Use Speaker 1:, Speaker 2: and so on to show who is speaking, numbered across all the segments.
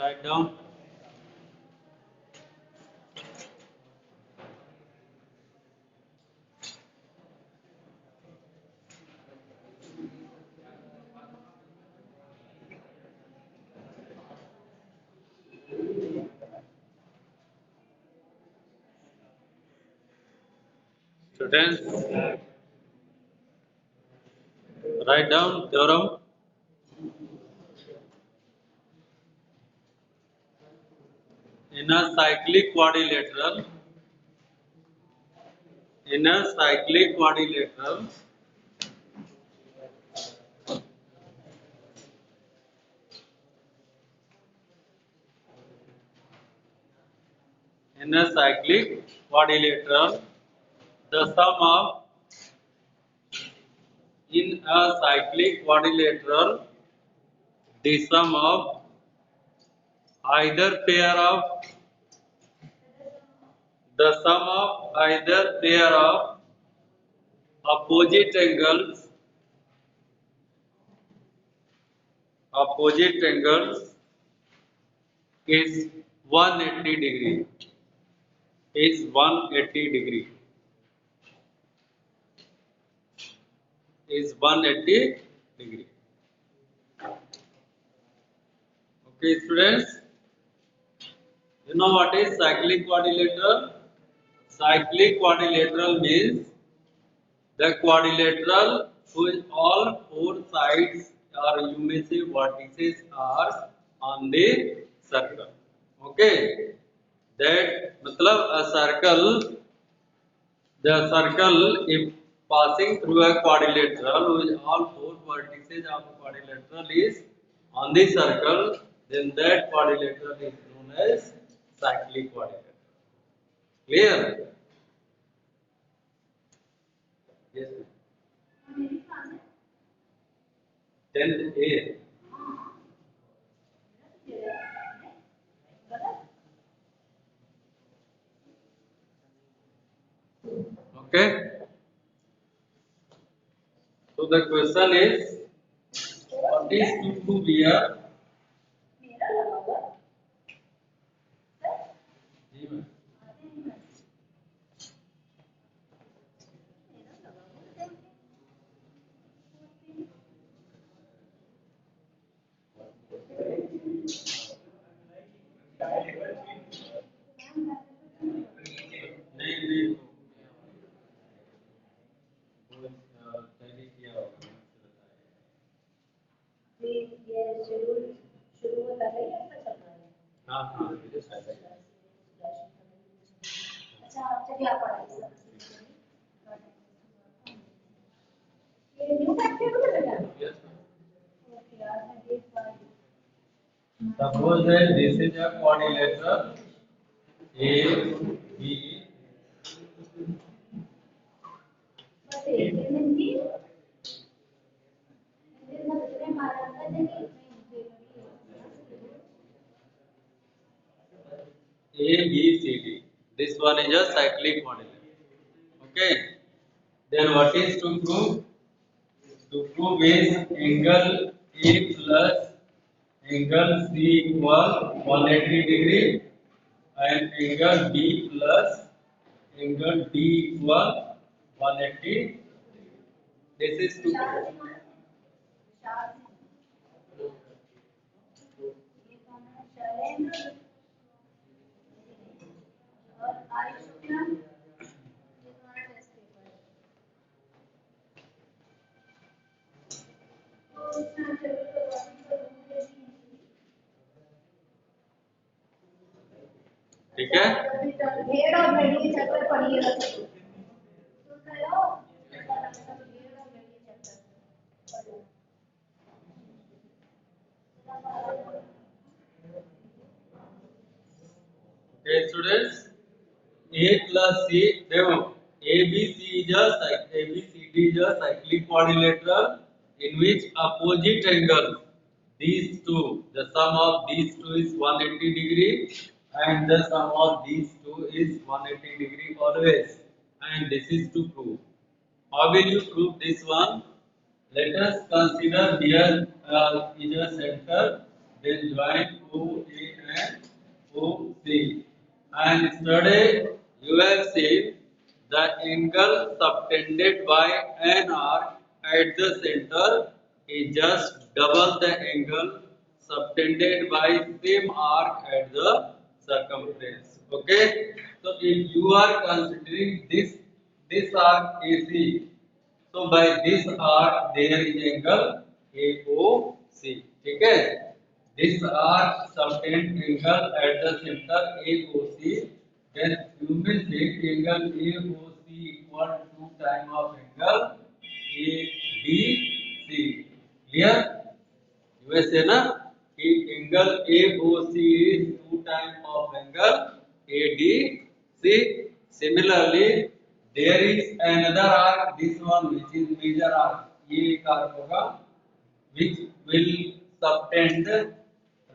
Speaker 1: write down. Students, write down theorem. In a cyclic quadrilateral, in a cyclic quadrilateral, in a cyclic quadrilateral, the sum of in a cyclic quadrilateral, the sum of either pair of the sum of either pair of opposite angles is 180 degree. Is 180 degree. Is 180 degree. Okay, students. You know what is cyclic quadrilateral? Cyclic quadrilateral means the quadrilateral whose all four sides or you may say vertices are on the circle. Okay, that matlab a circle, the circle if passing through a quadrilateral whose all four vertices of the quadrilateral is on the circle, then that quadrilateral is known as cyclic quadrilateral. Clear? Yes. 10th A. Okay. So the question is, what is to prove here? नहीं नहीं वो पहले किया होगा ये schedule शुरू होता है या फिर चल रहा है हाँ हाँ ये शायद अच्छा आपसे क्या पढ़ा है ये न्यू फैक्टर को लगा यस ओके यार मैं देख पा रही हूं suppose that this is a quadrilateral A B A, B, C, D. This one is a cyclic quadrilateral. Okay. Then what is to prove? To prove is angle A plus angle C equal 180 degree and angle B plus angle D equal 180 degree. This is to prove. ठीक है Okay, students, A plus C, देखो ABC is a cyclic quadrilateral in which opposite angles, these two, the sum of these two is 180 degree and the sum of these two is 180 degree always, and this is to prove. How will you prove this one? Let us consider here is a center, then join OA and study, you have seen the angle subtended by an arc at the center is just double the angle subtended by same arc at the circumference. Okay, so if you are considering this arc AC, so by this arc there is angle AOC. ठीक है, this arc subtend angle at the center AOC, then you will say angle AOC equal to time of angle ABC. Clear? You will say na कि angle AOC is 2 times of angle ADC. Similarly, there is another arc, this one which is major arc. ये एक arc होगा which will subtend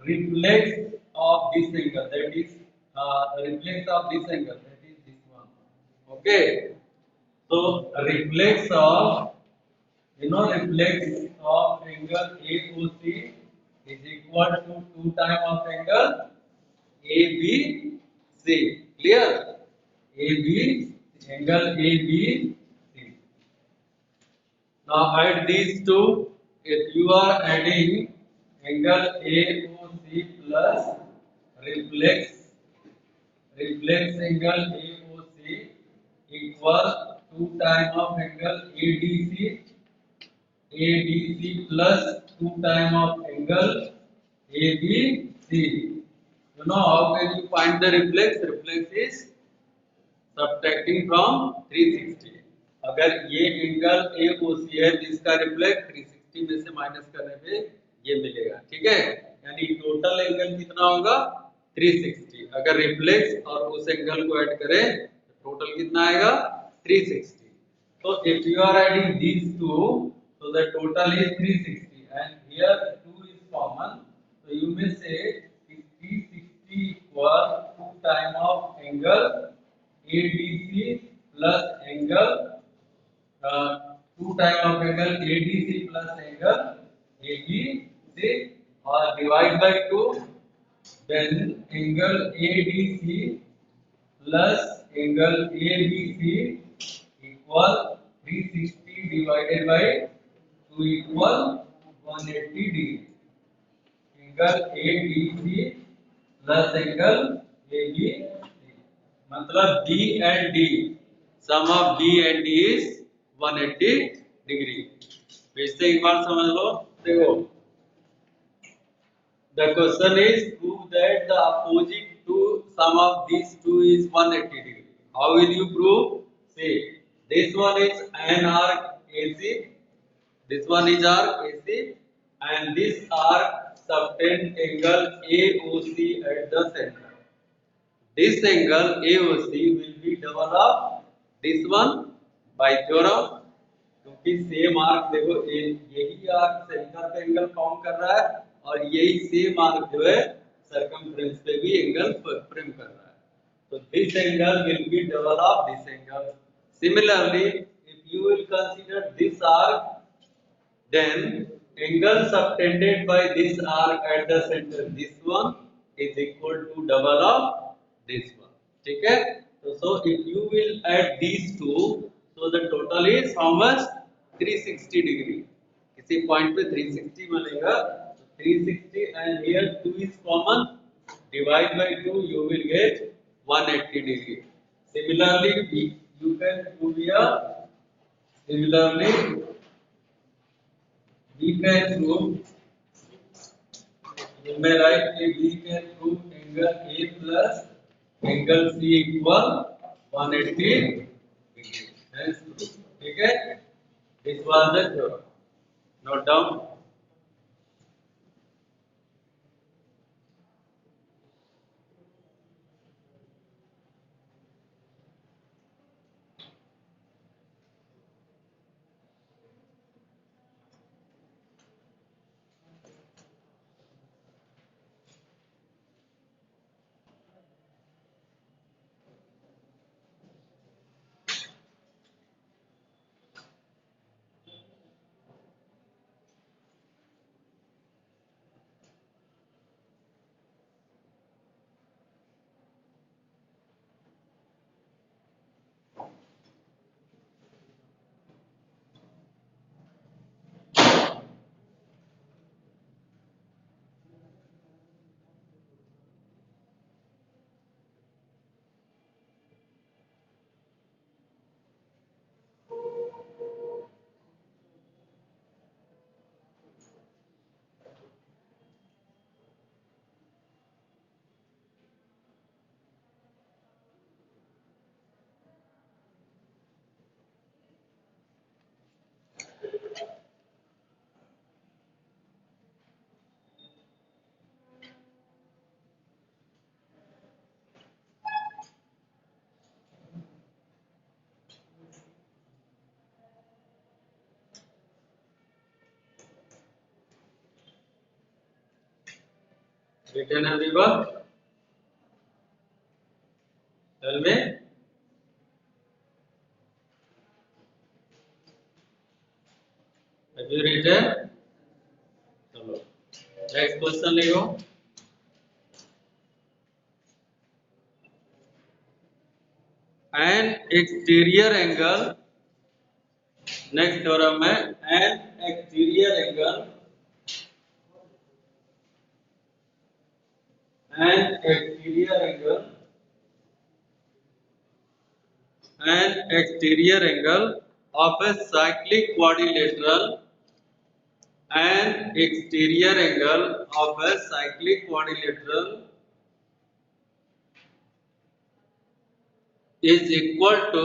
Speaker 1: reflex of this angle, that is reflex of this angle, that is this one. Okay, so reflex of, reflex of angle AOC is equal to 2 times of angle ABC. Clear? AB, angle ABC. Now add these two. If you are adding angle AOC plus reflex angle AOC equal 2 times of angle ADC plus 2 times of angle ABC. You know how can you find the reflex? Reflex is subtracting from 360. अगर ये angle AOC है तो इसका reflect 360 में से minus करने पे ये मिलेगा. ठीक है, यानी टोटल एंगल कितना होगा 360. अगर रिफ्लेक्स और उस एंगल को ऐड करें तो टोटल कितना आएगा 360. So if you are adding these two, so the total is 360 and here 2 is common. So you may say 360 equal 2 times of angle ADC plus angle 2 times of angle ADC plus angle ABC or divide by 2, then angle ADC plus angle ABC equal 360 divided by 2 equal 180 degree. Angle ADC plus angle ABC, मतलब B and D, sum of B and D is 180 degree. फिर से एक बार समझ लो. देखो, the question is prove that the opposite to sum of these two is 180 degree. How will you prove? Say this one is an arc AC, this one is arc AC, and this arc subtend angle AOC at the center. This angle AOC will be double of this one by theorem, क्योंकि same arc देखो यही arc centre पे angle form कर रहा है और यही same arc जो है सर्कमफ्रेंस पे भी एंगल फ्रेम कर रहा है. तो this angle will be double of this angle. Similarly if you will consider this arc, then angle subtended by this arc at the center, this one is equal to double of this one. ठीक है, तो so if you will add these two, so the total is how much 360 degree. किसी point पे 360 मिलेगा, 360 and here 2 is common, divide by 2 you will get 180 degree. Similarly you can prove here. Similarly we can prove, you may write that we can prove angle A plus angle C equal 180 degree. Hence proof. ठीक है, this was the theorem. Note down. written everyone? Tell me. Have you written? चलो next question लिखो. An exterior angle, next theorem है an exterior angle, an exterior angle, an exterior angle of a cyclic quadrilateral, an exterior angle of a cyclic quadrilateral is equal to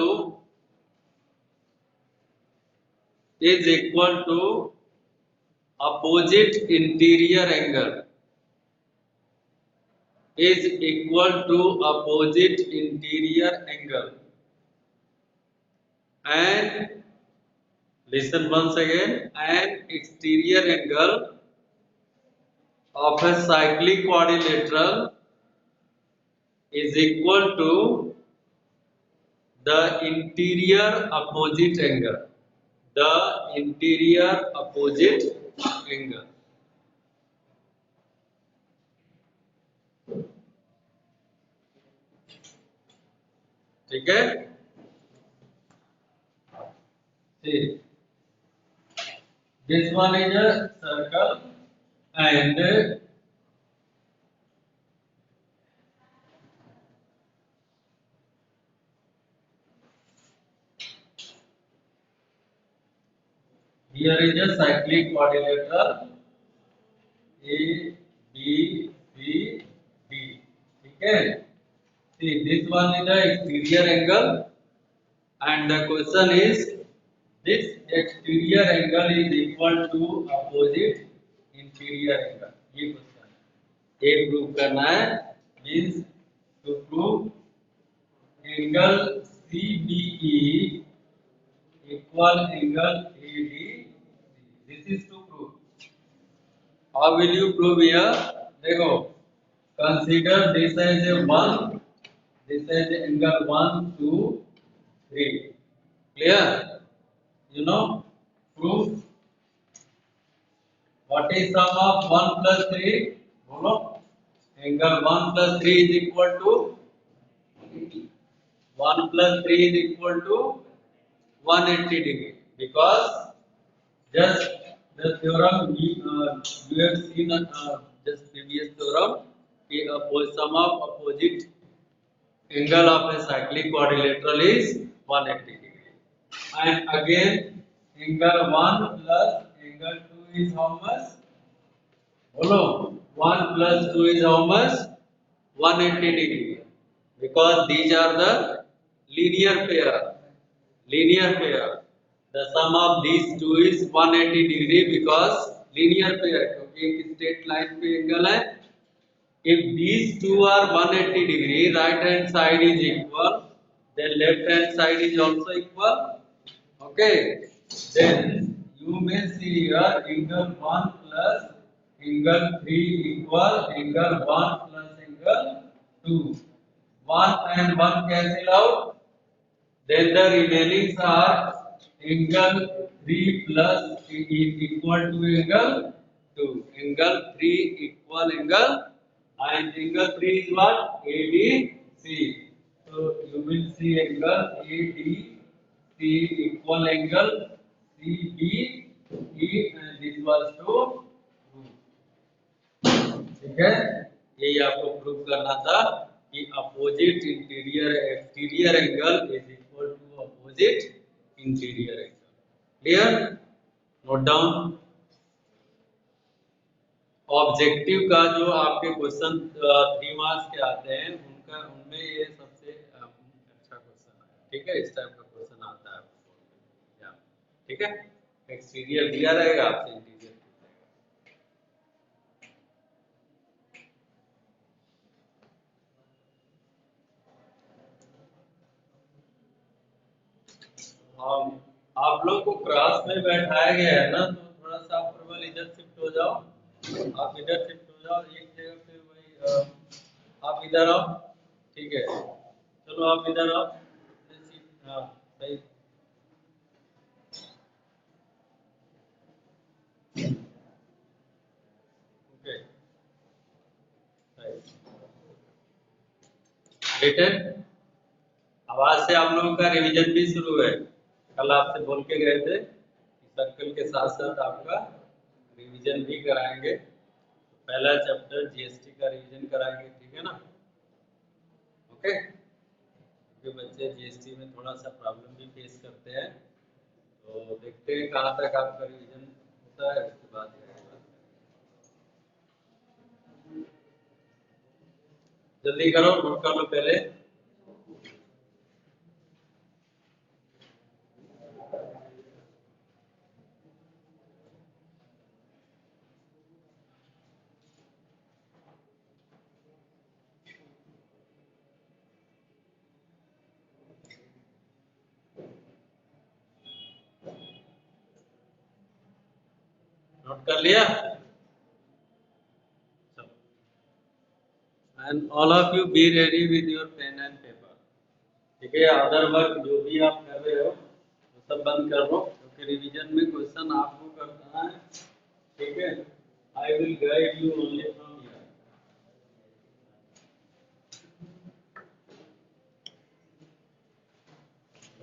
Speaker 1: opposite interior angle, is equal to opposite interior angle, and listen once again, an exterior angle of a cyclic quadrilateral is equal to the interior opposite angle, the interior opposite angle. ठीक है? See, this one is a circle and here is a cyclic quadrilateral A, B, C, D. Okay. See, this one is the exterior angle, and the question is, this exterior angle is equal to opposite interior angle. ये question है. ये prove करना है. Means to prove angle CBE equal angle AD. This is to prove. How will you prove here? देखो, consider this as a 1, this as angle 1, 2, 3. Clear? You know, proof. What is sum of 1 plus 3? बोलो. Angle 1 plus 3 is equal to 1 plus 3 is equal to 180 degree. Because just the theorem you have seen just previous theorem, sum of opposite angle of a cyclic quadrilateral is 180 degree. And again, angle 1 plus angle 2 is how much? Hello, 1 plus 2 is how much? 180 degree. Because these are the linear pair. Linear pair. The sum of these two is 180 degree because linear pair. क्योंकि एक straight line पे angle है. If these two are 180 degree, right hand side is equal, then left hand side is also equal. Okay. Then you may see here angle 1 plus angle 3 equal angle 1 plus angle 2. 1 and 1 cancel out. Then the remaining are angle 3 plus is equal to angle 2. Angle 3 equal angle, and angle 3 is what? ADC. So you will see angle ADC equal angle CBE, and this was to prove. ठीक है? यही आपको prove करना था कि opposite interior exterior angle is equal to opposite interior angle. Clear? Note down. Objective का जो आपके क्वेश्चन 3 मार्क्स के आते हैं उनमें ये सबसे अच्छा क्वेश्चन है. ठीक है? इस टाइप का क्वेश्चन आता है. ठीक है? एक्सटीरियर दिया रहेगा, आपसे इंटीरियर. आप लोग को क्लास में बैठाया गया है ना, तो थोड़ा सा आप इधर शिफ्ट हो जाओ. आप इधर शिफ्ट हो जाओ, एक जगह पे वही आप इधर आओ, ठीक है, चलो आप इधर आओ। हाँ सही। Okay return. अब आज से आप लोगों का रिवीजन भी शुरू है। कल आपसे बोल के गए थे कि सर्कल के साथ साथ आपका रिवीजन भी कराएंगे। पहला चैप्टर जीएसटी का रिवीजन कराएंगे, ठीक है ना। ओके, क्योंकि बच्चे जीएसटी में थोड़ा सा प्रॉब्लम भी फेस करते हैं, तो देखते हैं कहाँ तक आपका रिवीजन होता है, उसके बाद जल्दी करो, नोट कर लो पहले। नोट कर लिया? And all of you be ready with your pen and paper, ठीक है। अदर वर्क जो भी आप कर रहे हो वो सब बंद कर लो, क्योंकि रिवीजन में क्वेश्चन आपको करना है, ठीक है। I will guide you only from here.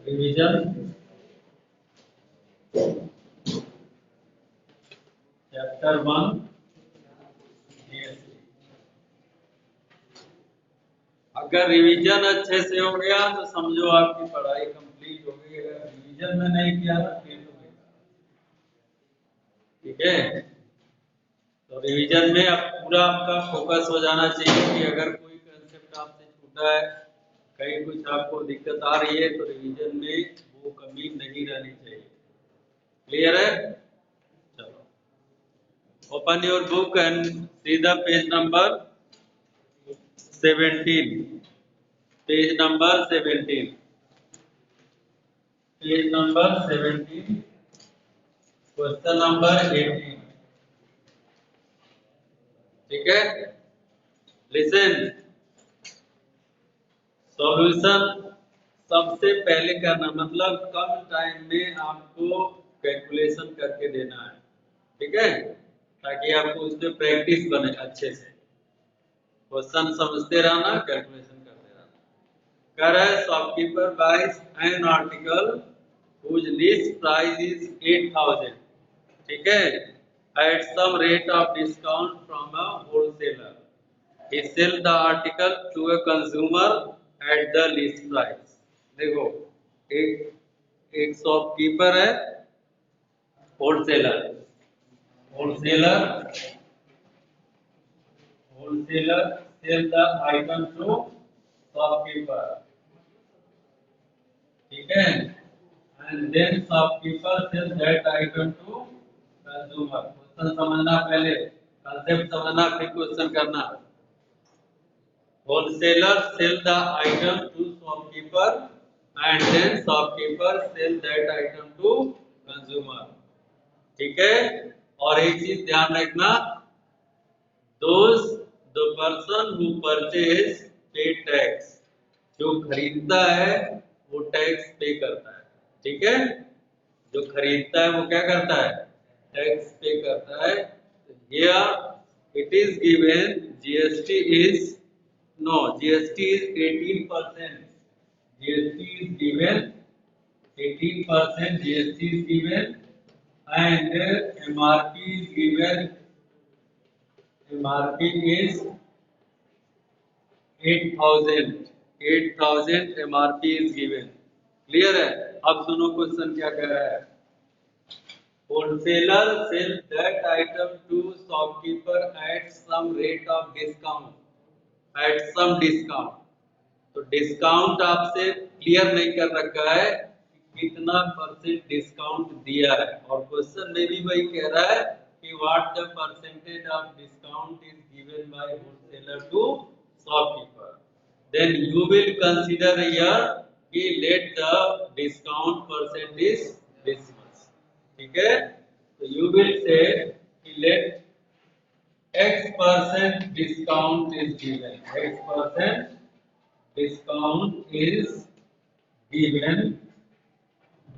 Speaker 1: Revision chapter 1 GST. अगर रिवीजन अच्छे से हो गया तो समझो आपकी पढ़ाई कंप्लीट हो गई। अगर रिवीजन में नहीं किया तो फिर तो बेकार, ठीक है। तो रिवीजन में अब पूरा आपका फोकस हो जाना चाहिए कि अगर कोई कंसेप्ट आपसे छूटा है, कहीं कुछ आपको दिक्कत आ रही है, तो रिवीजन में वो कमी नहीं रहनी चाहिए। क्लियर है? चलो open your book and see the page number 17। Page number 17। Page number 17, question number 18, ठीक है। लिसन, सॉल्यूशन सबसे पहले करना, मतलब कम टाइम में आपको कैलकुलेशन करके देना है, ठीक है, ताकि आपको उसमें प्रैक्टिस बने अच्छे से। क्वेश्चन समझते रहना, कैलकुलेशन करते रहना। कह रहा है shopkeeper buys an article whose list price is 8,000, ठीक है, at some rate of discount from a wholesaler. He sell the article to a consumer at the list price. देखो, एक एक शॉपकीपर है, wholesaler, wholesaler wholesaler sell the item to shopkeeper, ठीक है, and then shopkeeper sell that item to consumer. Question समझना, पहले concept समझना, फिर क्वेश्चन करना। Wholesaler sell the item to shopkeeper and then shopkeeper sell that item to consumer, ठीक है। और एक चीज ध्यान रखना, those the person who purchase pay tax, जो खरीदता है वो टैक्स पे करता है, ठीक है। जो खरीदता है वो क्या करता है, टैक्स पे करता है। Here it is given GST is, no, GST is 18%. GST is given 18%. GST is given, and MRP is given. MRP is 8,000. 8,000 MRP is given. Clear है? अब सुनो क्वेश्चन क्या कह रहा है। Wholesaler sell that item to shopkeeper at some rate of discount. At some discount. तो discount आपसे clear नहीं कर रखा है कि कितना परसेंट डिस्काउंट दिया है, और क्वेश्चन में भी वही कह रहा है कि what the percentage of discount is given by wholesaler to shopkeeper. Then you will consider here कि let the discount percentage this much, ठीक है। तो यू विल से कि let X% discount is given. X% discount is given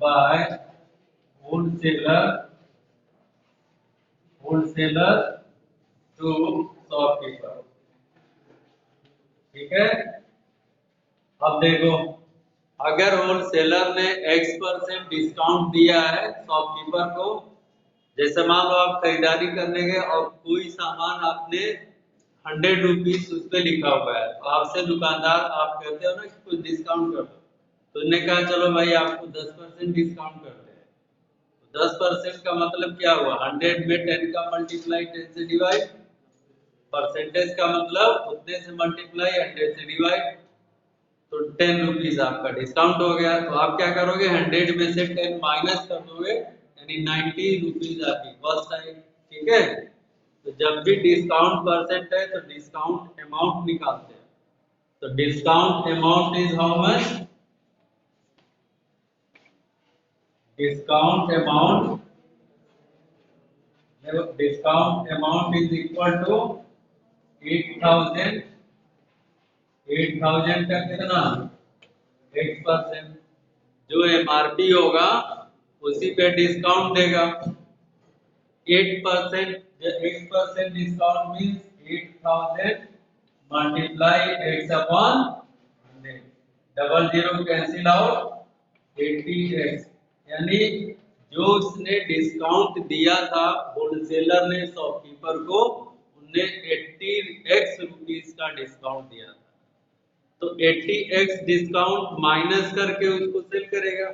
Speaker 1: by wholesaler to shopkeeper. ठीक है। अब देखो, अगर होलसेलर ने X% डिस्काउंट दिया है शॉपकीपर को, जैसे मान लो आप खरीदारी करने गए और कोई सामान आपने 100 रुपीज उस पर लिखा हुआ है, तो आपसे दुकानदार आप कहते हो ना कि कुछ डिस्काउंट कर दो, तो उन्होंने कहा चलो भाई आपको 10% डिस्काउंट करते हैं। तो 10% का मतलब क्या हुआ, 100 में 10 का मल्टीप्लाई 10 से डिवाइड, परसेंटेज का मतलब उतने से मल्टीप्लाई 100 से डिवाइड, तो 10 रुपीज आपका डिस्काउंट हो गया। तो आप क्या करोगे, 100 में से 10 माइनस कर दोगे, यानी 90 रुपीज आपकी कॉस्ट आई। ठीक है। तो जब भी डिस्काउंट परसेंट है तो डिस्काउंट अमाउंट निकालते हैं। तो discount amount is how much, discount amount is equal to 8000 का कितना, X%। जो MRP होगा उसी पे डिस्काउंट देगा। 8%, X% discount means 8000 multiply X upon 100, double zero cancel out, 80X, यानी जो उसने डिस्काउंट दिया था होलसेलर ने शॉपकीपर को, उनने 80X रुपीज का डिस्काउंट दिया था। तो 80X डिस्काउंट माइनस करके उसको सेल करेगा।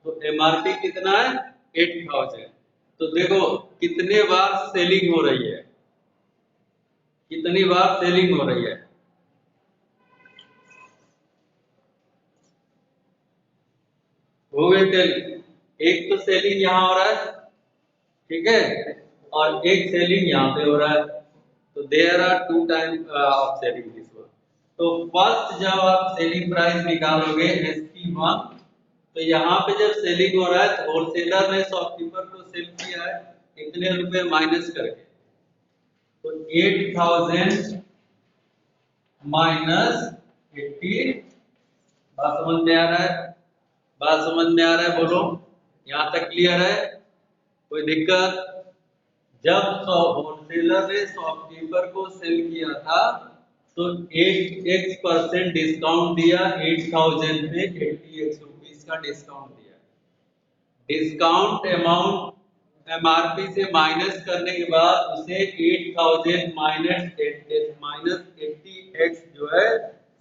Speaker 1: तो MRP कितना है, 8000। तो देखो कितने बार सेलिंग हो रही है, कितनी बार सेलिंग हो रही है, हो गई सेलिंग। एक तो सेलिंग यहाँ हो रहा है, ठीक है, और एक सेलिंग यहाँ पे हो रहा है। तो there are 2 time of selling this one. तो फर्स्ट जब आप सेलिंग प्राइस निकालोगे SP1, तो यहाँ पे जब सेलिंग हो रहा है तो होलसेलर ने शॉपकीपर को सेल किया है कितने रुपए माइनस करके, तो 8000 माइनस 80। बात समझ में आ रहा है, बात समझ में आ रहा है, बोलो यहाँ तक क्लियर है, कोई दिक्कत। जब होलसेलर ने शॉपकीपर को सेल किया था तो 8x% डिस्काउंट दिया, 8000 पे 80x रुपीज का डिस्काउंट दिया। डिस्काउंट अमाउंट MRP से माइनस करने के बाद उसे 8000 माइनस 80x जो है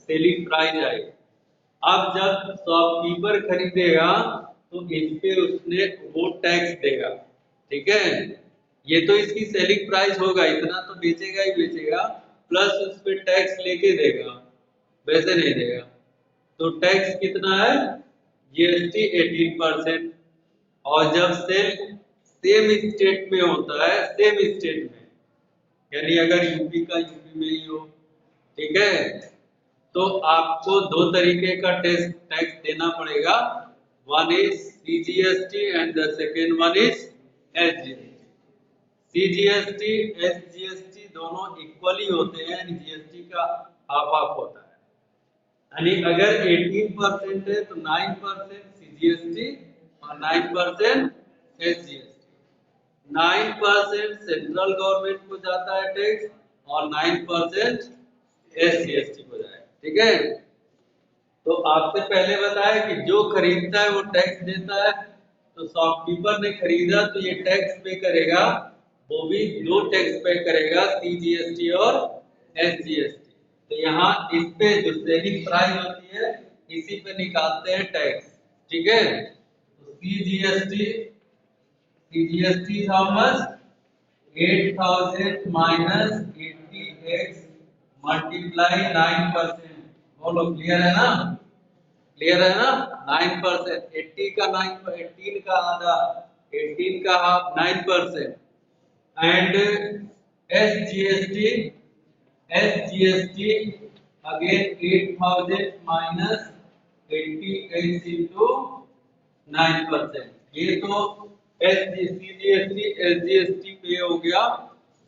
Speaker 1: सेलिंग प्राइस आई। अब जब शॉपकीपर खरीदेगा तो इस पे उसने वो टैक्स देगा। ठीक है, ये तो इसकी सेलिंग प्राइस होगा, इतना तो बेचेगा ही बेचेगा, प्लस उस पे टैक्स लेके देगा, वैसे नहीं देगा। तो टैक्स कितना है, GST 18%। और जब सेल सेम स्टेट में होता है, सेम स्टेट में, यानी अगर यूपी का यूपी में ही हो, ठीक है, तो आपको दो तरीके का टैक्स देना पड़ेगा। One is CGST and the second one is SGST। CGST SGST दोनों इक्वली होते हैं, GST का हाफ हाफ होता है। यानी अगर 18% है तो 9% CGST और 9% SGST। 9% सेंट्रल गवर्नमेंट को जाता है टैक्स और 9% SGST को जाएगा। ठीक है, तो आपसे पहले बताया कि जो खरीदता है वो टैक्स देता है। तो शॉपकीपर ने खरीदा तो ये टैक्स पे करेगा, वो भी दो टैक्स पे करेगा, CGST और SGST। तो यहाँ इस पे जो सेलिंग प्राइस होती है इसी पे निकालते हैं टैक्स। ठीक है, तो CGST is how much, 8000 minus 80x multiply 9%। बोलो क्लियर है ना, क्लियर है ना। 9%, 80 का 9, 18 का आधा, 18 का half 9%। And SGST again 8000 minus 80x into 9%। ये तो CGST SGST पे हो गया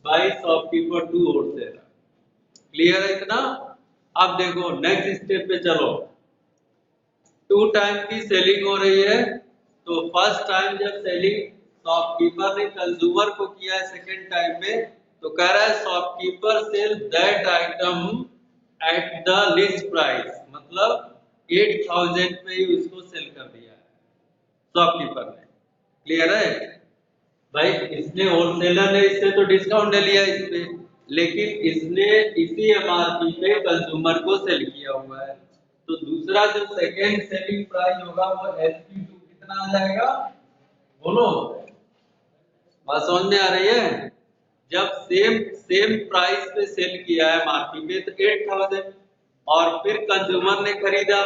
Speaker 1: by shopkeeper to wholesaler. Clear है इतना? अब देखो नेक्स्ट स्टेप पे चलो। 2 टाइम की सेलिंग हो रही है, तो फर्स्ट टाइम जब सेलिंग शॉपकीपर ने कंज्यूमर को किया है सेकेंड टाइम में, तो कह रहा है shopkeeper sell that item at the list price, मतलब 8000 पे ही उसको सेल कर दिया है शॉपकीपर ने। क्लियर है भाई? इसने होलसेलर ने इससे तो डिस्काउंट ले लिया इस पे, लेकिन इसने इसी एमआरपी पे कंज्यूमर को सेल किया हुआ है। तो दूसरा जो सेकेंड सेलिंग प्राइस होगा वो SP2 कितना आ जाएगा? बोलो, बात समझ में आ रही है? जब सेम सेम प्राइस पे सेल किया है मार्केट पे तो 8000, और फिर कंज्यूमर ने खरीदा,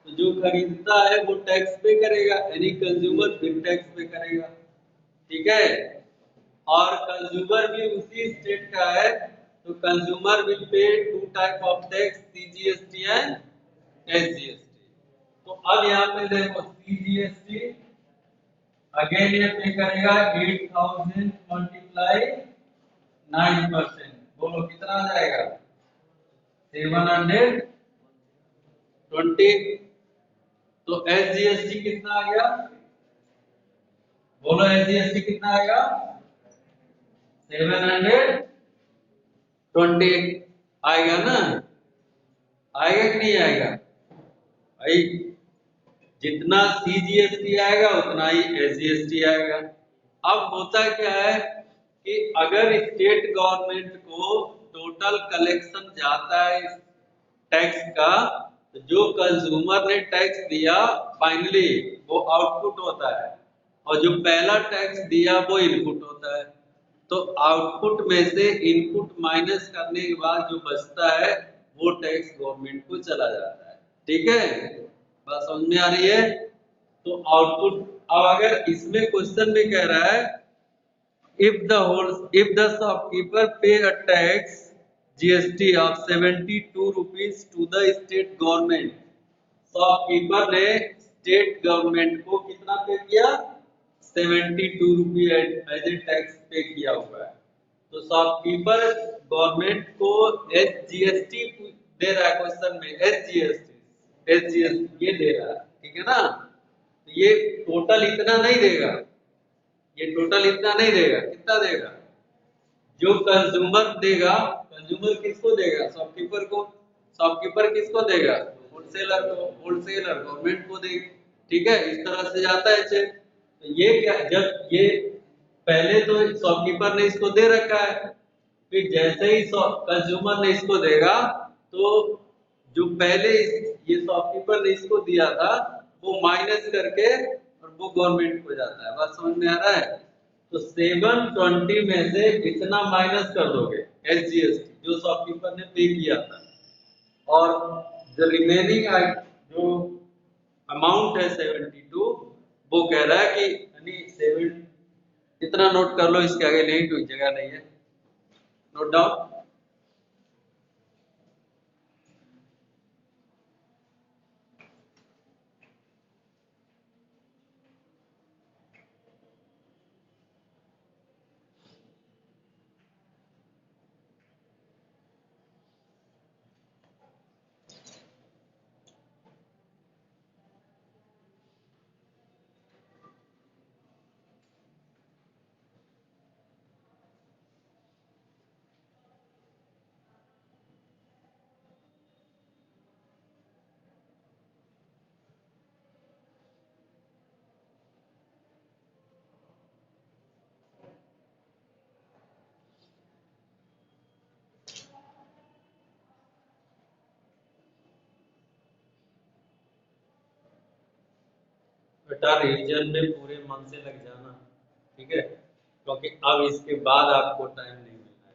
Speaker 1: तो जो खरीदता है वो टैक्स पे करेगा, यानी कंज्यूमर फिर टैक्स पे करेगा। ठीक है? और कंज्यूमर भी उसी स्टेट का है, तो consumer will pay 2 type of tax, CGST and SGST। तो अब यहाँ पे देखो CGST अगेन ये पे करेगा 8000 मल्टीप्लाई 9%, बोलो कितना आ जाएगा? 720। तो SGST कितना आ गया? बोलो SGST कितना आएगा? 720 आएगा ना? आएगा कि नहीं आएगा भाई? जितना CGST आएगा उतना ही SGST आएगा। अब होता क्या है कि अगर स्टेट गवर्नमेंट को टोटल कलेक्शन जाता है टैक्स का, तो जो कंज्यूमर ने टैक्स दिया फाइनली वो आउटपुट होता है, और जो पहला टैक्स दिया वो इनपुट होता है। तो आउटपुट में से इनपुट माइनस करने के बाद जो बचता है वो टैक्स गवर्नमेंट को चला जाता है। ठीक है? बात समझ में आ रही है? तो आउटपुट, अब अगर इसमें क्वेश्चन में कह रहा है if the shopkeeper pay a tax GST of 72 rupees to the state government, shopkeeper ने स्टेट गवर्नमेंट को कितना पे किया? 72 रुपी एज ए टैक्स पे किया हुआ है। तो शॉपकीपर गवर्नमेंट को SGST दे रहा है, क्वेश्चन में SGST ये दे रहा है। ठीक है ना? तो ये टोटल इतना नहीं देगा, ये टोटल इतना नहीं देगा। कितना देगा? जो कंज्यूमर देगा, कंज्यूमर किसको देगा? शॉपकीपर को। शॉपकीपर किसको देगा? होलसेलर को। होलसेलर गवर्नमेंट को देगा। ठीक है? इस तरह से जाता है चेक। तो ये क्या, जब ये पहले तो शॉपकीपर ने इसको दे रखा है, फिर जैसे ही कंज्यूमर ने इसको देगा, तो जो पहले ये शॉपकीपर ने इसको दिया था वो माइनस करके और वो गवर्नमेंट को जाता है। बात समझ में आ रहा है? तो 720 में से इतना माइनस कर दोगे SGST जो शॉपकीपर ने पे किया था, और जो रिमेनिंग जो अमाउंट है 72, वो कह रहा है कि यानी 7, इतना नोट कर लो, इसके आगे नहीं कोई जगह नहीं है। Note down. बेटा रिवीजन में पूरे मन से लग जाना। ठीक है? क्योंकि अब इसके बाद आपको टाइम नहीं मिलना है।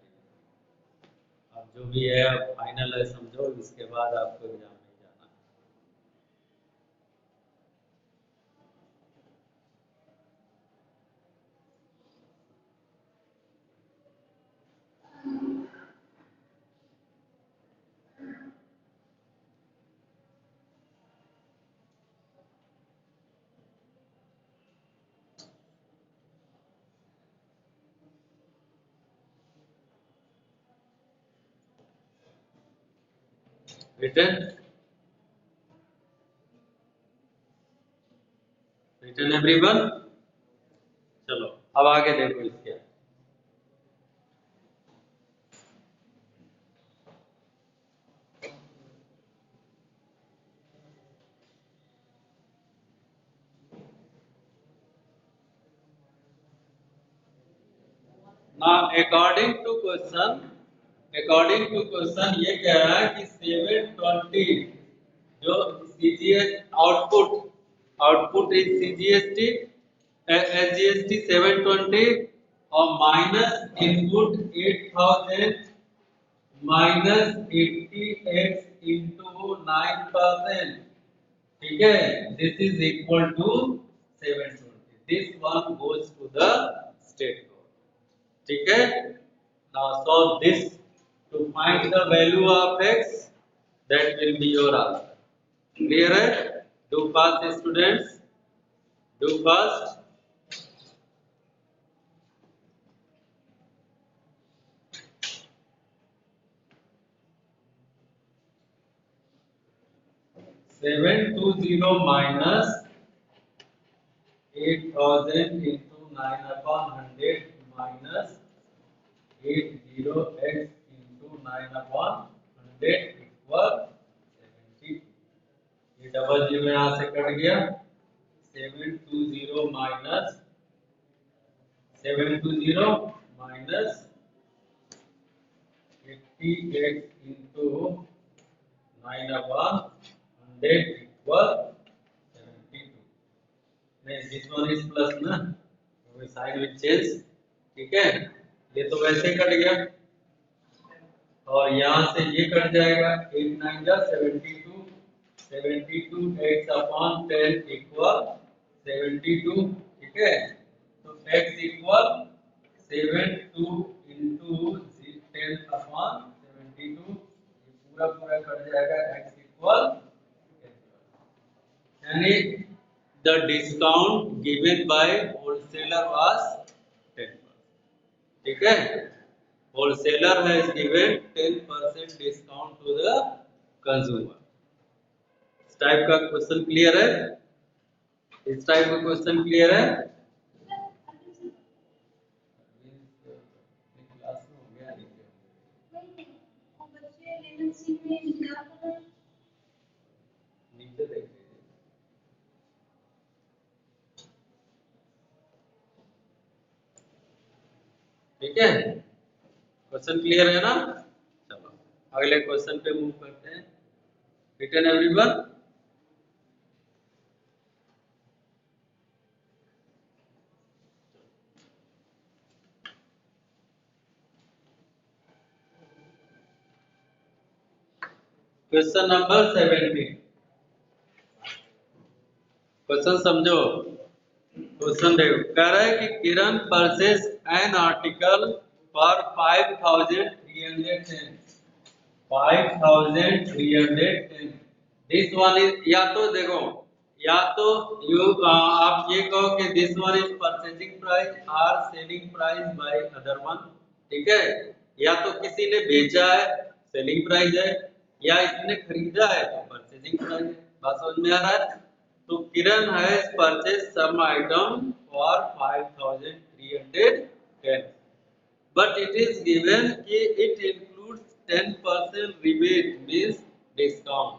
Speaker 1: अब जो भी है अब फाइनल है समझो, इसके बाद आपको एग्जाम नहीं जाना। Written everyone. चलो अब आगे देखो इसके। Now according to question ये कह रहा है कि 720 जो CGS output is CGST SGST 720 और minus input 8000 minus 80x into 9%। ठीक है, this is equal to 720। This one goes to the state board. ठीक है, now solve this to find the value of x, that will be your answer. Clear है? Do fast students, do fast. Seven two zero minus 8000 into 9/100 minus 80x into 9/100 equal 70। ये double zero यहाँ से cut गया। 720 minus 80x into 9/100 equal 72। नहीं, this one is plus ना, तो sign will change. ठीक है, ये तो वैसे ही कट गया और यहाँ से ये कट जाएगा। 8 9 जा 72, 72x/10 इक्वल 72। ठीक है, तो x इक्वल 72 into 10/72, ये पूरा कट जाएगा। x इक्वल यानी the discount given by wholesaler was 10%। ठीक है, wholesaler has given 10% discount to the consumer। इस टाइप का क्वेश्चन क्लियर है? इस टाइप का क्वेश्चन क्लियर है? नीचे देखिए। ठीक है, क्वेश्चन क्लियर है ना? चलो अगले क्वेश्चन पे मूव करते हैं। Written everyone. Question number 17। Question समझो। क्वेश्चन देखो, कह रहा है कि Kiran purchase an article for 5310। 5310। This one is, या तो देखो, या तो आप ये कहो कि this one is purchasing price और selling price by other one. ठीक है, या तो किसी ने बेचा है सेलिंग प्राइस है, या इसने खरीदा है तो परचेजिंग प्राइस है। बात समझ में आ रहा है? तो Kiran has purchase some item for 5310, but it is given कि it includes 10% rebate means discount।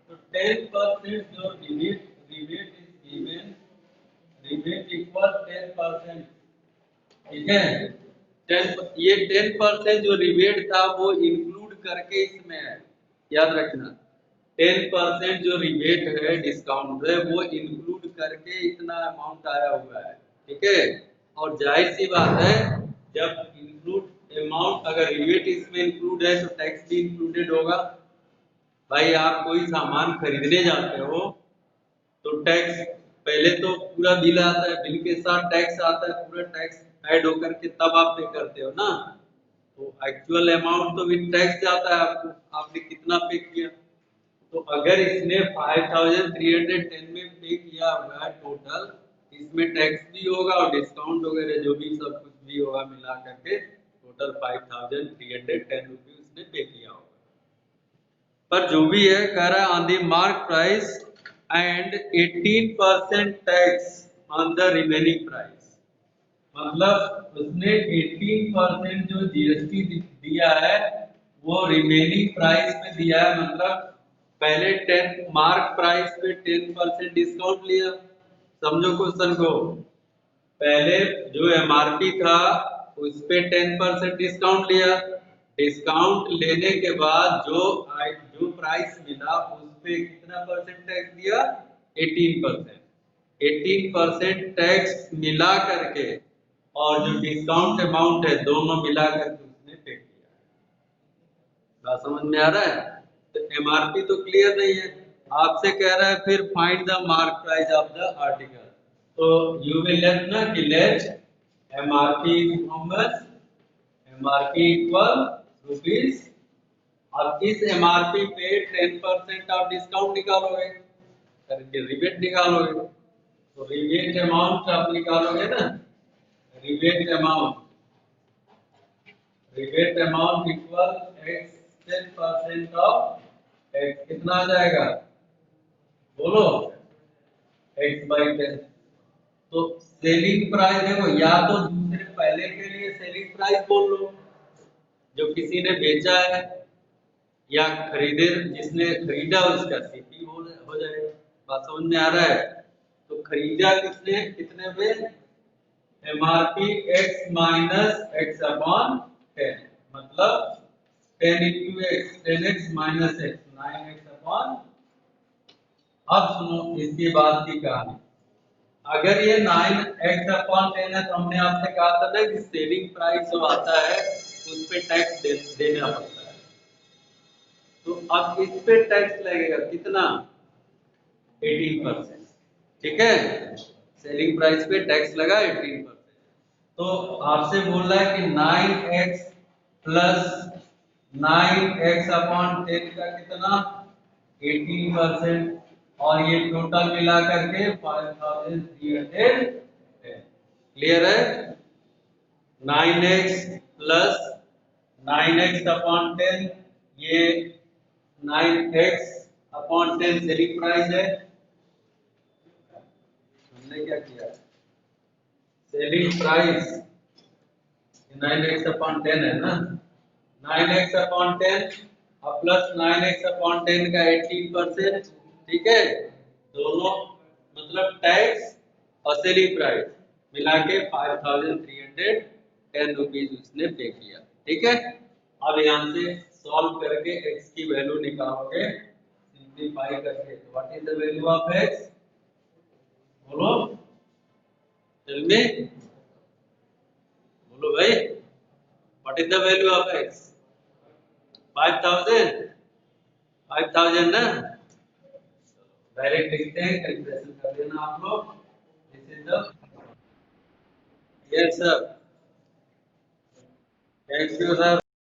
Speaker 1: तो 10% जो rebate is given, rebate equal 10%। ठीक है, 10% जो रिबेट था वो इंक्लूड करके इसमें है, याद रखना। 10% जो रिबेट है, डिस्काउंट है, वो इंक्लूड करके इतना अमाउंट आया हुआ है। ठीक है, और जाहिर सी बात है, जब इंक्लूड अमाउंट, अगर रिबेट इसमें इंक्लूड है तो टैक्स भी इंक्लूडेड होगा। भाई आप कोई सामान खरीदने जाते हो तो टैक्स पहले तो पूरा बिल आता है, बिल के साथ टैक्स आता है, पूरा टैक्स ऐड होकर के तब आप पे करते हो ना। तो एक्चुअल अमाउंट तो विद टैक्स जाता है आपको, आपने कितना पे किया। तो अगर इसने 5310 में पे किया हुआ है टोटल, इसमें टैक्स भी होगा और डिस्काउंट वगैरह जो भी सब कुछ भी होगा मिला करके टोटल 5310 रुपये उसने पे किया होगा। पर जो भी है कह रहा है on the mark price and 18% tax on the remaining price. मतलब उसने 18% जो जीएसटी दिया है वो रिमेनिंग प्राइस पे दिया है। मतलब पहले 10 मार्क प्राइस पे 10% डिस्काउंट लिया। समझो क्वेश्चन को, पहले जो एमआरपी था उस पे 10% डिस्काउंट लिया। डिस्काउंट लेने के बाद जो प्राइस मिला उस पे कितना परसेंट टैक्स दिया? 18%। 18% टैक्स मिला करके और जो डिस्काउंट अमाउंट है दोनों मिला करके उसने पे किया। बात समझ में आ रहा है? तो एमआरपी तो क्लियर नहीं है, आपसे कह रहा है फिर find the mark price of the article. तो यू विल लेट ना कि let MRP is how much, MRP equal rupees. अब इस एमआरपी पे 10% ऑफ डिस्काउंट निकालोगे, करके रिबेट निकालोगे। तो रिबेट अमाउंट आप निकालोगे ना, rebate amount equal x 10% of x, कितना आ जाएगा बोलो? x by 10। तो सेलिंग प्राइस देखो, या तो दूसरे पहले के लिए सेलिंग प्राइस बोल लो जो किसी ने बेचा है, या खरीदे जिसने खरीदा उसका सीपी हो जाएगा। बात समझ में आ रहा है? तो खरीदा किसने, कितने में? MRP x minus x upon 10, मतलब 10 into x 10x minus x 9x upon. अब सुनो इसके बाद की कहानी। अगर ये 9x अपॉन 10 है तो हमने आपसे कहा था ना कि सेलिंग प्राइस जो आता है उस पे टैक्स देना पड़ता है। तो अब इस पे टैक्स लगेगा कितना? 18%। ठीक है, सेलिंग प्राइस पे टैक्स लगा 18%। तो आपसे बोल रहा है कि 9x प्लस 9x अपॉन 10 का कितना? 18%। और ये टोटल मिला करके 5310। क्लियर है? 9x प्लस 9x अपॉन 10, ये 9x अपॉन 10 सेलिंग प्राइस है। हमने क्या किया? सेलिंग प्राइस 9x अपॉन 10 है ना, 9x अपॉन 10 और प्लस 9x अपॉन 10 का 18%। ठीक है, दोनों मतलब टैक्स और सेलिंग प्राइस मिला के 5310 रुपीज उसने पे किया। ठीक है, अब यहाँ से सॉल्व करके x की वैल्यू निकालोगे सिंपलीफाई करके। तो what is the value of x? बोलो टेल मी, बोलो भाई, what is the value of x? 5000, 5000 ना। डायरेक्ट लिखते हैं, कैलकुलेशन कर लेना आप लोग। This is the, yes sir, thank you sir.